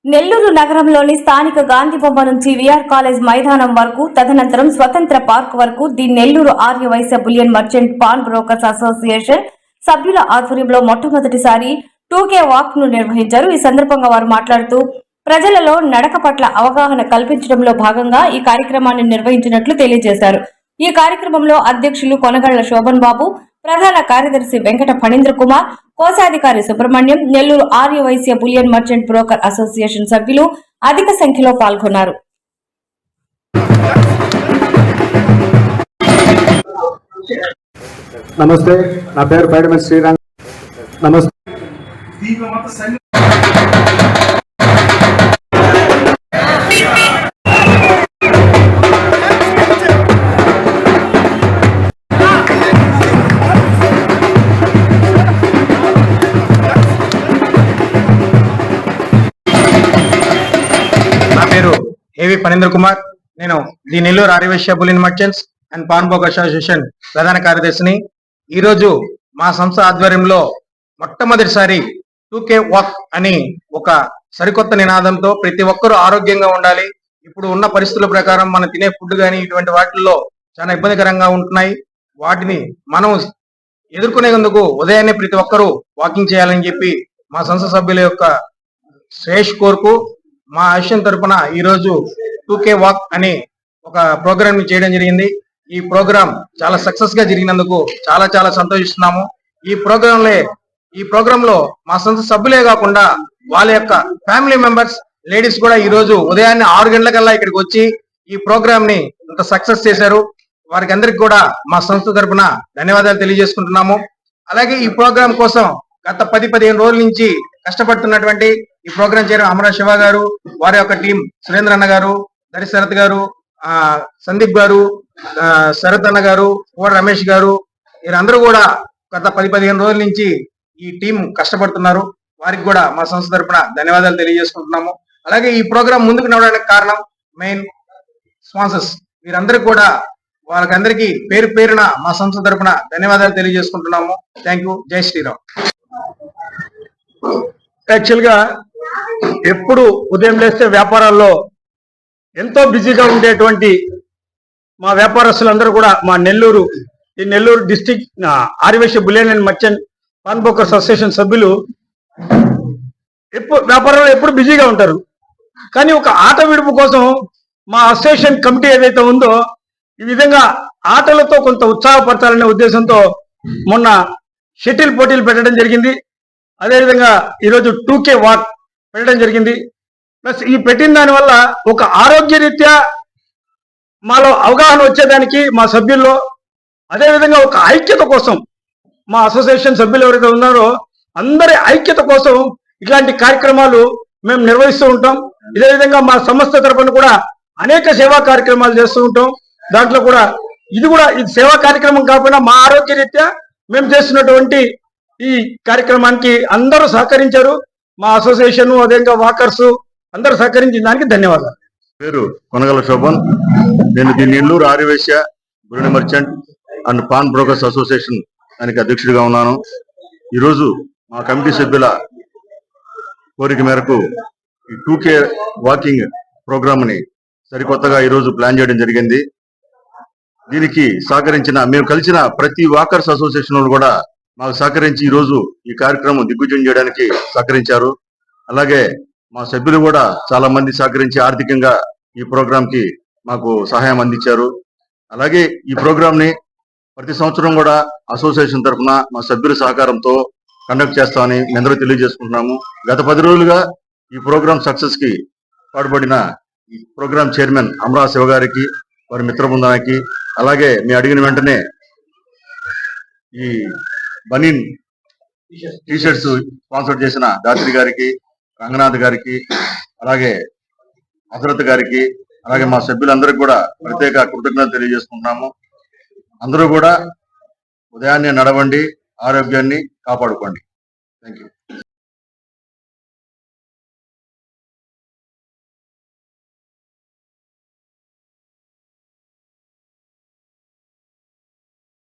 నెల్లూరు నగరంలోని స్థానిక గాంధీ బొమ్మ నుంచి విఆర్ కాలేజ్ మైదానం వరకు, తదనంతరం స్వతంత్ర పార్క్ వరకు the Nellore Aryavysya bullion merchant pawn brokers association సభ్యుల ఆధ్వర్యంలో మొట్టమొదటిసారి 2K వాక్ ను నిర్వహించారు. ఈ సందర్భంగా వారు మాట్లాడుతూ ప్రజలలో నడక పట్ల అవగాహన కల్పించడంలో భాగంగా ఈ కార్యక్రమాన్ని నిర్వహించినట్లు తెలియజేశారు. ఈ కార్యక్రమంలో అధ్యక్షులు కొనగళ్ల శోభన్ బాబు, ప్రధాన కార్యదర్శి వెంకట ఫణీంద్ర కుమార్, కోశాధికారి Subrahmanyam, Nellore Aryavysya bullion merchant broker association సభ్యులు అధిక సంఖ్యలో పాల్గొన్నారు. నమస్తే, నా పేరు పైడిమల్ శ్రీరామ్. నమస్తే. ఏవి ఫణీంద్ర కుమార్. నేను the Nellore Aryavysya bullion merchants and pawn broker association ప్రధాన కార్యదర్శిని. ఈరోజు మా సంస్థ ఆధ్వర్యంలో మొట్టమొదటిసారి 2K వాక్ అని ఒక సరికొత్త నినాదంతో ప్రతి ఒక్కరూ ఆరోగ్యంగా ఉండాలి. ఇప్పుడు ఉన్న పరిస్థితుల ప్రకారం మనం తినే ఫుడ్ కానీ ఇటువంటి వాటిల్లో చాలా ఇబ్బందికరంగా ఉంటున్నాయి. వాటిని మనం ఎదుర్కొనేందుకు ఉదయాన్నే ప్రతి ఒక్కరూ వాకింగ్ చేయాలని చెప్పి మా సంస్థ సభ్యుల యొక్క శ్రేష్ కోరుకు మా అసోసియేషన్ తరఫున ఈరోజు 2K వాక్ అనే ఒక ప్రోగ్రామ్ చేయడం జరిగింది. ఈ ప్రోగ్రాం చాలా సక్సెస్ గా జరిగినందుకు చాలా చాలా సంతోషిస్తున్నాము. ఈ ప్రోగ్రామ్ లో మా సంస్థ సభ్యులే కాకుండా వాళ్ళ యొక్క ఫ్యామిలీ మెంబర్స్, లేడీస్ కూడా ఈ రోజు ఉదయాన్నే 6 గంటలకల్లా ఇక్కడికి వచ్చి ఈ ప్రోగ్రామ్ ని ఇంత సక్సెస్ చేశారు. వారికి అందరికి కూడా మా సంస్థ తరఫున ధన్యవాదాలు తెలియజేసుకుంటున్నాము. అలాగే ఈ ప్రోగ్రాం కోసం గత 10-15 రోజుల నుంచి కష్టపడుతున్నటువంటి ఈ ప్రోగ్రాం చేయడం అమరా శివ గారు, వారి యొక్క టీం సురేంద్ర అన్న గారు, దరి శరత్ గారు, సందీప్ గారు, శరత్ అన్న గారు, కోడ రమేష్ గారు, వీరందరూ కూడా గత 10-15 రోజుల నుంచి ఈ టీం కష్టపడుతున్నారు. వారికి కూడా మా సంస్థ తరఫున ధన్యవాదాలు తెలియజేసుకుంటున్నాము. అలాగే ఈ ప్రోగ్రాం ముందుకు నడవడానికి కారణం మెయిన్ స్పాన్సర్స్, వీరందరూ కూడా వాళ్ళకందరికీ పేరు పేరున మా సంస్థ తరఫున ధన్యవాదాలు తెలియజేసుకుంటున్నాము. Thank you. జై శ్రీరామ్. యాక్చువల్ గా ఎప్పుడు ఉదయం లేస్తే వ్యాపారాల్లో ఎంతో బిజీగా ఉండేటువంటి మా వ్యాపారస్తులందరూ కూడా మా ఈ Nellore district Aryavysya bullion and merchant pawn brokers association సభ్యులు వ్యాపారంలో ఎప్పుడు బిజీగా ఉంటారు. కానీ ఒక ఆట విడుపు కోసం మా అసోసియేషన్ కమిటీ ఏదైతే ఉందో ఈ విధంగా ఆటలతో కొంత ఉత్సాహపరచాలనే ఉద్దేశంతో మొన్న షటిల్ పోటీలు పెట్టడం జరిగింది. అదేవిధంగా ఈరోజు 2K వాక్ పెట్టడం జరిగింది. ప్లస్ ఈ పెట్టిన దాని వల్ల ఒక ఆరోగ్యరీత్యా మాలో అవగాహన వచ్చేదానికి మా సభ్యుల్లో, అదేవిధంగా ఒక ఐక్యత కోసం మా అసోసియేషన్ సభ్యులు ఎవరైతే ఉన్నారో అందరి ఐక్యత కోసం ఇట్లాంటి కార్యక్రమాలు మేము నిర్వహిస్తూ ఉంటాం. ఇదే విధంగా మా సంస్థ తరఫున కూడా అనేక సేవా కార్యక్రమాలు చేస్తూ ఉంటాం. దాంట్లో కూడా ఇది సేవా కార్యక్రమం కాకుండా మా ఆరోగ్యరీత్యా మేము చేస్తున్నటువంటి ఈ కార్యక్రమానికి అందరూ సహకరించారు. మా అసోసియేషన్, అదేవిధంగా వాకర్స్ అందరూ సహకరించిన దానికి ధన్యవాదాలు. పేరు కొనగల శోభన్. నేను the Nellore Aryavysya bullion merchant and pawn brokers association దానికి అధ్యక్షుడిగా ఉన్నాను. ఈరోజు మా కమిటీ సభ్యుల కోరిక మేరకు ఈ 2K వాకింగ్ ప్రోగ్రామ్ ని సరికొత్తగా ఈరోజు ప్లాన్ చేయడం జరిగింది. దీనికి మేము కలిసిన ప్రతి వాకర్స్ అసోసియేషన్ కూడా మాకు సహకరించి ఈరోజు ఈ కార్యక్రమం దిగ్విజయం చేయడానికి సహకరించారు. అలాగే మా సభ్యులు కూడా చాలా మంది సహకరించి ఆర్థికంగా ఈ ప్రోగ్రామ్ కి మాకు సహాయం అందించారు. అలాగే ఈ ప్రోగ్రామ్ ని ప్రతి సంవత్సరం కూడా అసోసియేషన్ తరఫున మా సభ్యుల సహకారంతో కండక్ట్ చేస్తామని మీ అందరూ తెలియజేసుకుంటున్నాము. గత 10 రోజులుగా ఈ ప్రోగ్రామ్ సక్సెస్ కి పాటుపడిన ఈ ప్రోగ్రామ్ చైర్మన్ అమరా శివ గారికి, వారి మిత్ర బృందానికి, అలాగే మీ అడిగిన వెంటనే ఈ బనీన్ టీషర్ట్స్ స్పాన్సర్ చేసిన దాత్రి గారికి, రంగనాథ్ గారికి, అలాగే హజరత్ గారికి, అలాగే మా సభ్యులందరికీ కూడా ప్రత్యేక కృతజ్ఞతలు తెలియజేసుకుంటున్నాము. అందరూ కూడా ఉదయాన్నే నడవండి, ఆరోగ్యాన్ని కాపాడుకోండి. Thank you.